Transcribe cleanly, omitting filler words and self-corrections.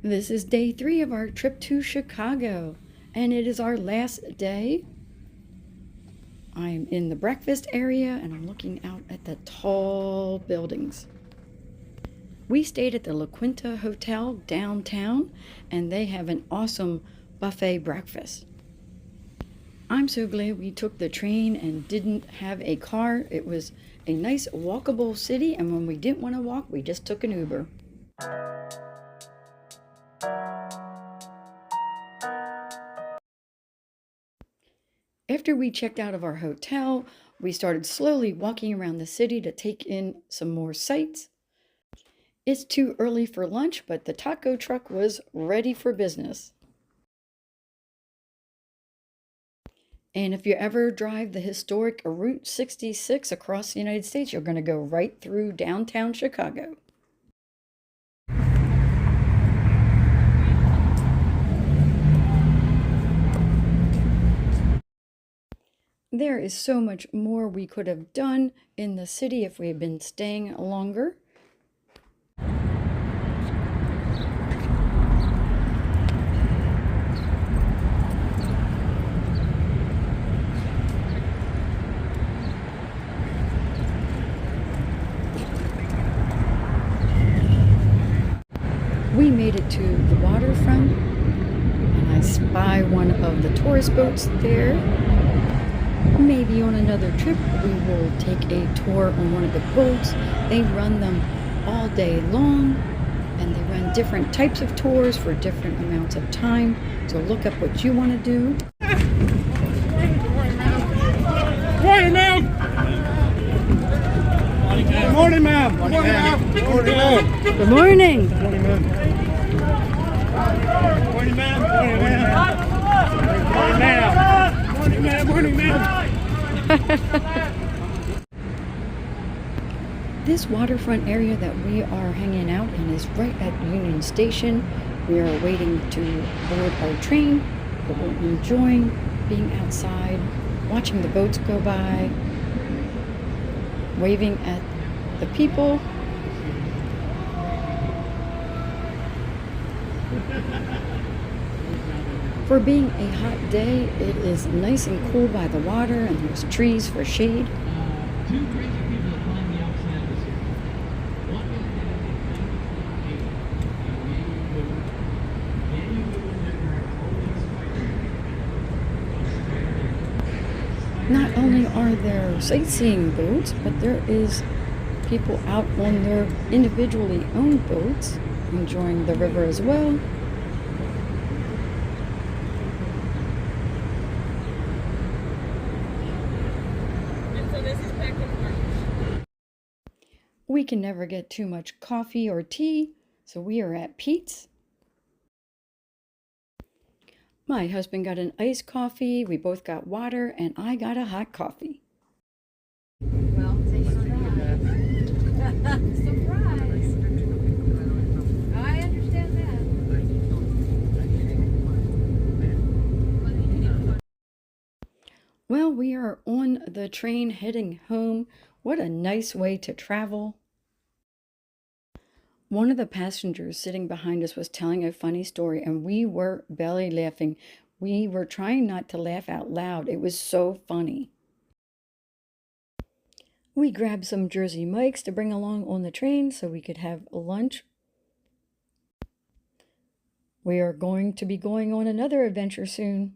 This is day 3 of our trip to Chicago, and it is our last day. I'm in the breakfast area and I'm looking out at the tall buildings. We stayed at the La Quinta Hotel downtown, and they have an awesome buffet breakfast. I'm so glad we took the train and didn't have a car. It was a nice walkable city, and when we didn't want to walk, we just took an Uber. After we checked out of our hotel, we started slowly walking around the city to take in some more sights. It's too early for lunch, but the taco truck was ready for business. And if you ever drive the historic Route 66 across the United States, you're going to go right through downtown Chicago. There is so much more we could have done in the city if we had been staying longer. We made it to the waterfront, and I spy one of the tourist boats there. Maybe on another trip we will take a tour on one of the boats. They run them all day long, and they run different types of tours for different amounts of time. So look up what you want to do. Good morning, ma'am. Good morning, ma'am. Good morning, ma'am. Good morning, ma'am. Good morning. Good morning, ma'am. Good morning, ma'am. Good morning, ma'am. Good morning, ma'am. Good morning, ma'am. This waterfront area that we are hanging out in is right at Union Station. We are waiting to board our train, but we're enjoying being outside, watching the boats go by, waving at the people. For being a hot day, it is nice and cool by the water, and there's trees for shade. Not only are there sightseeing boats, but there is people out on their individually owned boats enjoying the river as well. We can never get too much coffee or tea, so we are at Pete's. My husband got an iced coffee, we both got water, and I got a hot coffee. Well, surprise. Surprise. I understand that. Well, we are on the train heading home. What a nice way to travel. One of the passengers sitting behind us was telling a funny story, and we were belly laughing. We were trying not to laugh out loud. It was so funny. We grabbed some Jersey Mike's to bring along on the train so we could have lunch. We are going to be going on another adventure soon.